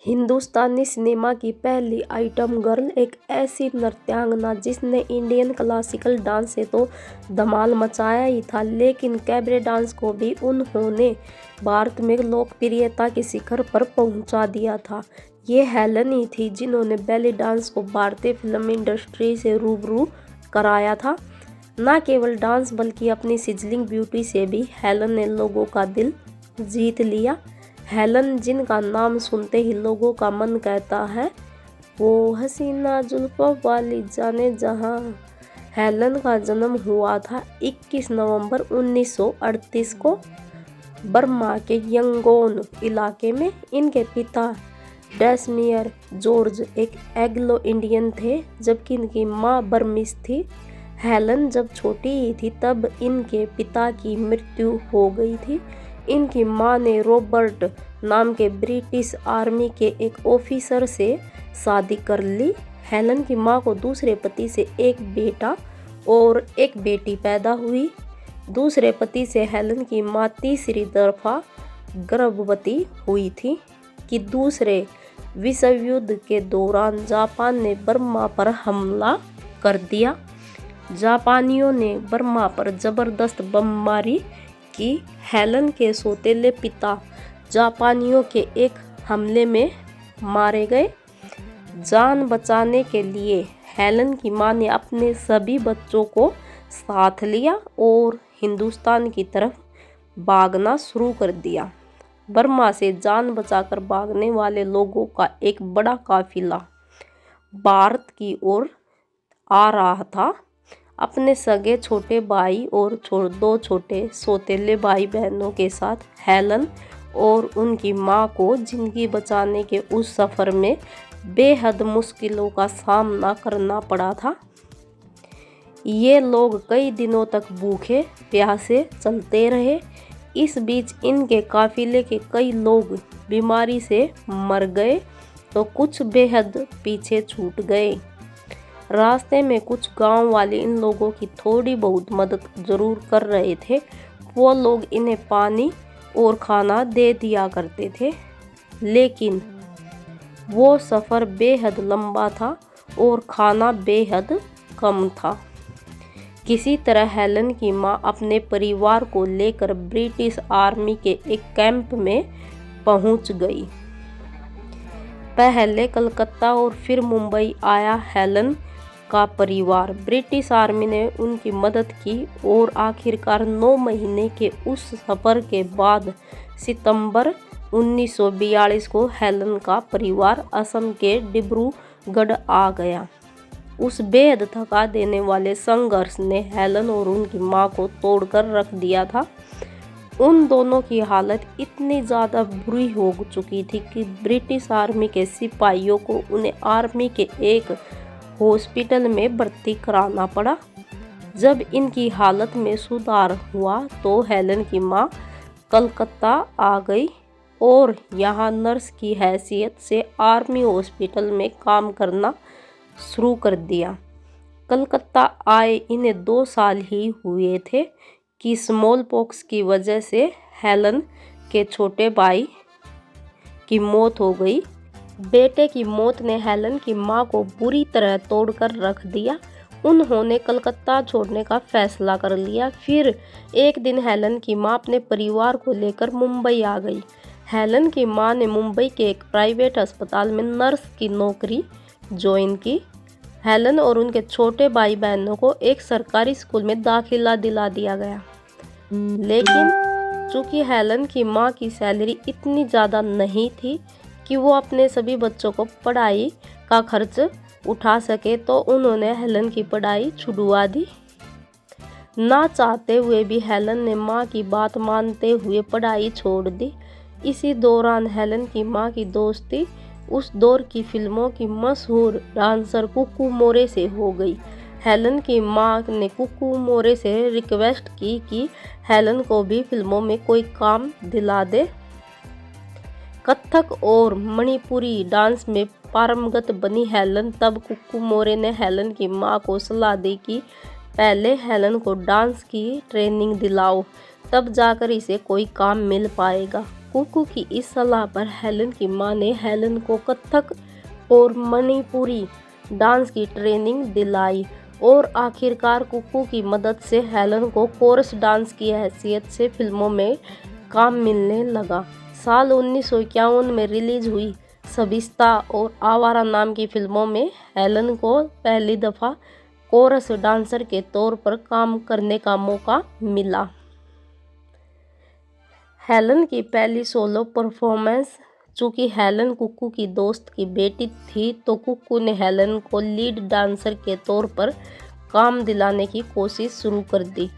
हिंदुस्तानी cinema की पहली item girl एक ऐसी नृत्यांगना जिसने इंडियन क्लासिकल डांस से तो धमाल मचाया ही था, लेकिन कैबरे डांस को भी उन्होंने भारत में लोकप्रियता के शिखर पर पहुंचा दिया था। ये हेलन ही थी जिन्होंने बेली डांस को भारतीय फिल्म इंडस्ट्री से रूबरू कराया था। न केवल डांस बल्कि अपनी सिजलिंग ब्यूटी से भी हेलन ने लोगों का दिल जीत लिया। हेलन, जिनका नाम सुनते ही लोगों का मन कहता है वो हसीना जुल्फों वाली जाने जहां। हेलन का जन्म हुआ था 21 नवंबर 1938 को बर्मा के यंगोन इलाके में। इनके पिता डेसमियर जॉर्ज एक एंग्लो इंडियन थे, जबकि इनकी मां बर्मीज थी। हेलन जब छोटी ही थी तब इनके पिता की मृत्यु हो गई थी। इनकी मां ने रॉबर्ट नाम के ब्रिटिश आर्मी के एक ऑफिसर से शादी कर ली। हेलन की मां को दूसरे पति से एक बेटा और एक बेटी पैदा हुई। दूसरे पति से हेलन की मां तीसरी दफा गर्भवती हुई थी कि दूसरे विश्व युद्ध के दौरान जापान ने बर्मा पर हमला कर दिया। जापानियों ने बर्मा पर जबरदस्त बमबारी की। हेलन के सौतेले पिता जापानियों के एक हमले में मारे गए। जान बचाने के लिए हेलन की मां ने अपने सभी बच्चों को साथ लिया और हिंदुस्तान की तरफ भागना शुरू कर दिया। बर्मा से जान बचाकर भागने वाले लोगों का एक बड़ा काफिला भारत की ओर आ रहा था। अपने सगे छोटे भाई और दो छोटे सौतेले भाई बहनों के साथ हेलन और उनकी मां को जिंदगी बचाने के उस सफ़र में बेहद मुश्किलों का सामना करना पड़ा था। ये लोग कई दिनों तक भूखे प्यासे चलते रहे। इस बीच इनके काफिले के कई लोग बीमारी से मर गए तो कुछ बेहद पीछे छूट गए। रास्ते में कुछ गांव वाले इन लोगों की थोड़ी बहुत मदद जरूर कर रहे थे। वो लोग इन्हें पानी और खाना दे दिया करते थे, लेकिन वो सफ़र बेहद लंबा था और खाना बेहद कम था। किसी तरह हेलन की मां अपने परिवार को लेकर ब्रिटिश आर्मी के एक कैंप में पहुंच गई। पहले कलकत्ता और फिर मुंबई आया हेलन का परिवार। ब्रिटिश आर्मी ने उनकी मदद की और आखिरकार 9 महीने के उस सफ़र के बाद सितंबर 1942 को हेलन का परिवार असम के डिब्रूगढ़ आ गया। उस बेहद थका देने वाले संघर्ष ने हेलन और उनकी मां को तोड़कर रख दिया था। उन दोनों की हालत इतनी ज़्यादा बुरी हो चुकी थी कि ब्रिटिश आर्मी के सिपाहियों को उन्हें आर्मी के एक हॉस्पिटल में भर्ती कराना पड़ा। जब इनकी हालत में सुधार हुआ तो हेलन की मां कलकत्ता आ गई और यहाँ नर्स की हैसियत से आर्मी हॉस्पिटल में काम करना शुरू कर दिया। कलकत्ता आए इन्हें 2 साल ही हुए थे कि स्मॉल पॉक्स की वजह से हेलन के छोटे भाई की मौत हो गई। बेटे की मौत ने हेलन की मां को बुरी तरह तोड़कर रख दिया। उन्होंने कलकत्ता छोड़ने का फैसला कर लिया। फिर एक दिन हेलन की मां अपने परिवार को लेकर मुंबई आ गई। हेलन की मां ने मुंबई के एक प्राइवेट अस्पताल में नर्स की नौकरी ज्वाइन की। हेलन और उनके छोटे भाई बहनों को एक सरकारी स्कूल में दाखिला दिला दिया गया, लेकिन चूंकि हेलन की मां की सैलरी इतनी ज़्यादा नहीं थी कि वो अपने सभी बच्चों को पढ़ाई का खर्च उठा सके, तो उन्होंने हेलन की पढ़ाई छुड़वा दी। ना चाहते हुए भी हेलन ने मां की बात मानते हुए पढ़ाई छोड़ दी। इसी दौरान हेलन की मां की दोस्ती उस दौर की फिल्मों की मशहूर डांसर कुकू मोरे से हो गई। हेलन की मां ने कुकू मोरे से रिक्वेस्ट की कि हेलन को भी फिल्मों में कोई काम दिला दे। कथक और मणिपुरी डांस में पारंगत बनी हेलन, तब कुकू मोरे ने हेलन की मां को सलाह दी कि पहले हेलन को डांस की ट्रेनिंग दिलाओ, तब जाकर इसे कोई काम मिल पाएगा। कुकू की इस सलाह पर हेलन की मां ने हेलन को कथक और मणिपुरी डांस की ट्रेनिंग दिलाई और आखिरकार कुकू की मदद से हेलन को कोरस डांस की हैसियत से फिल्मों में काम मिलने लगा। साल 1951 में रिलीज हुई सबिस्ता और आवारा नाम की फिल्मों में हेलन को पहली दफ़ा कोरस डांसर के तौर पर काम करने का मौका मिला। हेलन की पहली सोलो परफॉर्मेंस। चूँकि हेलन कुकू की दोस्त की बेटी थी तो कुकू ने हेलन को लीड डांसर के तौर पर काम दिलाने की कोशिश शुरू कर दी।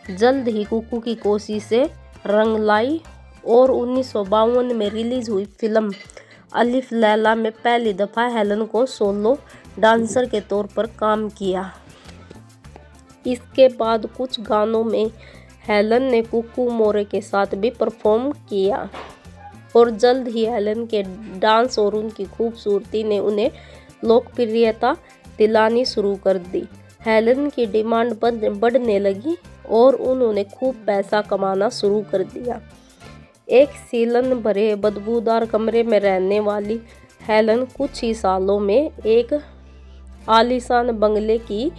जल्द ही कुकू की कोशिशें रंग लाई और 1952 में रिलीज हुई फिल्म अलिफ लैला में पहली दफ़ा हेलन को सोलो डांसर के तौर पर काम किया। इसके बाद कुछ गानों में हेलन ने कुकू मोरे के साथ भी परफॉर्म किया और जल्द ही हेलन के डांस और उनकी खूबसूरती ने उन्हें लोकप्रियता दिलानी शुरू कर दी। हेलन की डिमांड बढ़ने लगी और उन्होंने खूब पैसा कमाना शुरू कर दिया। एक सीलन भरे बदबूदार कमरे में रहने वाली हेलन कुछ ही सालों में एक आलीशान बंगले की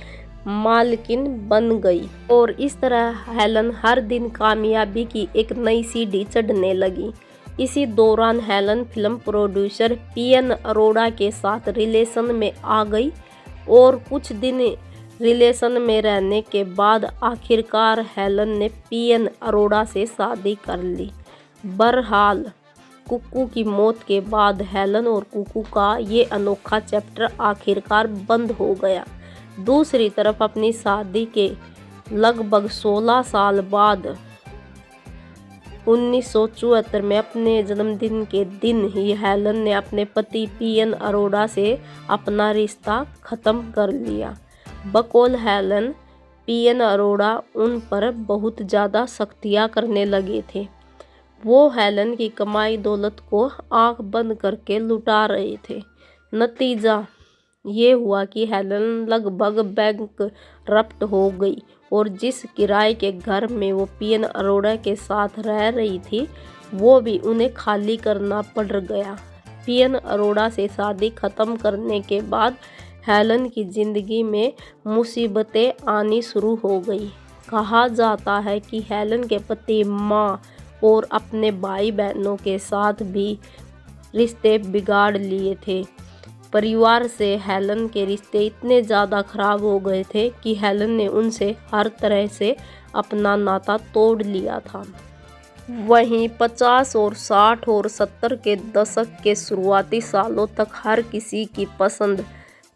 मालकिन बन गई और इस तरह हेलन हर दिन कामयाबी की एक नई सीढ़ी चढ़ने लगी। इसी दौरान Helen film producer PN Arora के साथ रिलेशन में आ गई और कुछ दिन रिलेशन में रहने के बाद आखिरकार हेलन ने पीएन अरोड़ा से शादी कर ली। बहरहाल कुकू की मौत के बाद हेलन और कुकू का ये अनोखा चैप्टर आखिरकार बंद हो गया। दूसरी तरफ अपनी शादी के लगभग 16 साल बाद 1974 में अपने जन्मदिन के दिन ही हेलन ने अपने पति पीएन अरोड़ा से अपना रिश्ता ख़त्म कर लिया। बकौल हेलन, पीएन अरोड़ा उन पर बहुत ज़्यादा सख्तियाँ करने लगे थे। वो हेलन की कमाई दौलत को आंख बंद करके लुटा रहे थे। नतीजा ये हुआ कि हेलन लगभग बैंकरप्ट हो गई और जिस किराए के घर में वो पीएन अरोड़ा के साथ रह रही थी वो भी उन्हें खाली करना पड़ गया। पीएन अरोड़ा से शादी खत्म करने के बाद हेलन की ज़िंदगी में मुसीबतें आनी शुरू हो गई। कहा जाता है कि हेलन के पति माँ और अपने भाई बहनों के साथ भी रिश्ते बिगाड़ लिए थे। परिवार से हेलन के रिश्ते इतने ज़्यादा खराब हो गए थे कि हेलन ने उनसे हर तरह से अपना नाता तोड़ लिया था। वहीं 50 और 60 और 70 के दशक के शुरुआती सालों तक हर किसी की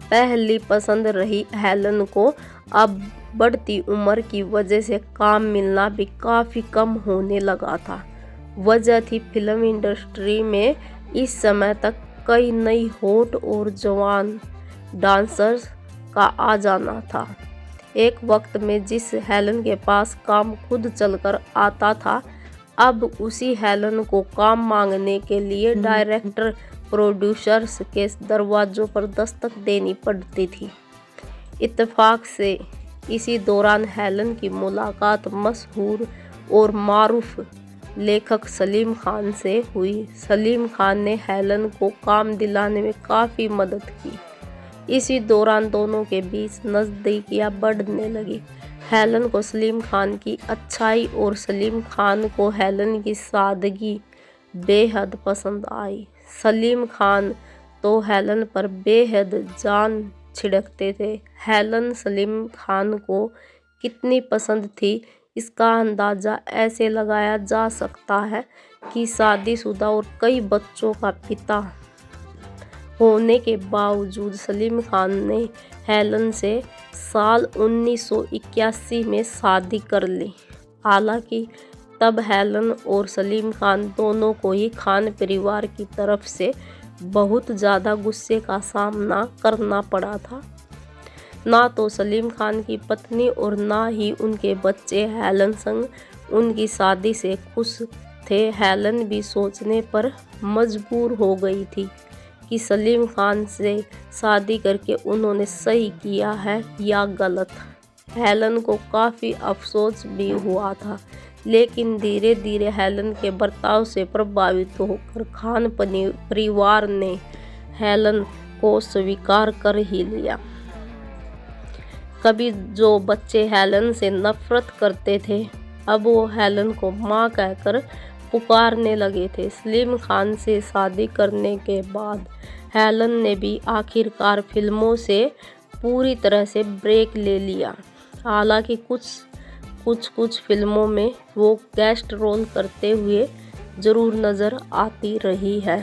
पहली पसंद रही हेलन को अब बढ़ती उम्र की वजह से काम मिलना भी काफ़ी कम होने लगा था। वजह थी फिल्म इंडस्ट्री में इस समय तक कई नई हॉट और जवान डांसर्स का आ जाना था। एक वक्त में जिस हेलन के पास काम खुद चलकर आता था, अब उसी हेलन को काम मांगने के लिए डायरेक्टर प्रोड्यूसर्स के दरवाज़ों पर दस्तक देनी पड़ती थी। इत्तेफाक से इसी दौरान हेलन की मुलाकात मशहूर और मारूफ लेखक सलीम खान से हुई। सलीम खान ने हेलन को काम दिलाने में काफ़ी मदद की। इसी दौरान दोनों के बीच नज़दीकियाँ बढ़ने लगी। हेलन को सलीम खान की अच्छाई और सलीम खान को हेलन की सादगी बेहद पसंद आई। सलीम खान तो हेलन पर बेहद जान छिड़कते थे। हेलन सलीम खान को कितनी पसंद थी इसका अंदाज़ा ऐसे लगाया जा सकता है कि शादीशुदा और कई बच्चों का पिता होने के बावजूद सलीम खान ने हेलन से साल 1981 में शादी कर ली। हालांकि तब हेलन और सलीम खान दोनों को ही खान परिवार की तरफ से बहुत ज़्यादा गुस्से का सामना करना पड़ा था। ना तो सलीम खान की पत्नी और ना ही उनके बच्चे हेलन संग उनकी शादी से खुश थे। हेलन भी सोचने पर मजबूर हो गई थी कि सलीम खान से शादी करके उन्होंने सही किया है या गलत। हेलन को काफ़ी अफसोस भी हुआ था लेकिन धीरे धीरे हेलन के बर्ताव से प्रभावित होकर खान परिवार ने हेलन को स्वीकार कर ही लिया। कभी जो बच्चे हेलन से नफरत करते थे, अब वो हेलन को माँ कहकर पुकारने लगे थे। सलीम खान से शादी करने के बाद हेलन ने भी आखिरकार फिल्मों से पूरी तरह से ब्रेक ले लिया। हालांकि कुछ फिल्मों में वो गेस्ट रोल करते हुए जरूर नज़र आती रही है।